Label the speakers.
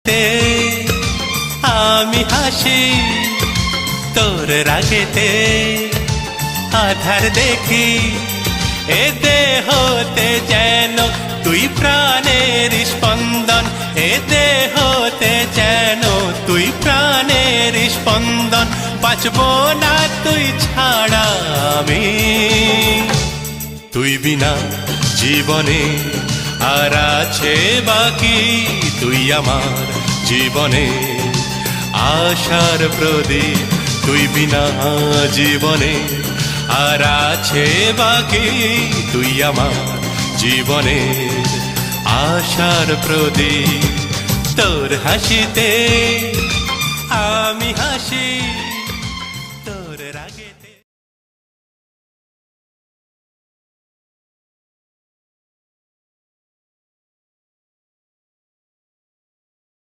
Speaker 1: তে আমি হাসি তোর রাগেতে আধার দেখি এ দেহতে যেন তুই প্রাণের স্পন্দন এ দেহতে যেন তুই প্রাণের স্পন্দন বাঁচব না তুই ছাড়া আমি তুই বিনা জীবনে আর আছে বাকি তুই আমার জীবনে আশার প্রদীপ তুই বিনা জীবনে আর আছে বাকি তুই আমার জীবনে আশার প্রদীপ তোর হাসিতে আমি হাসি।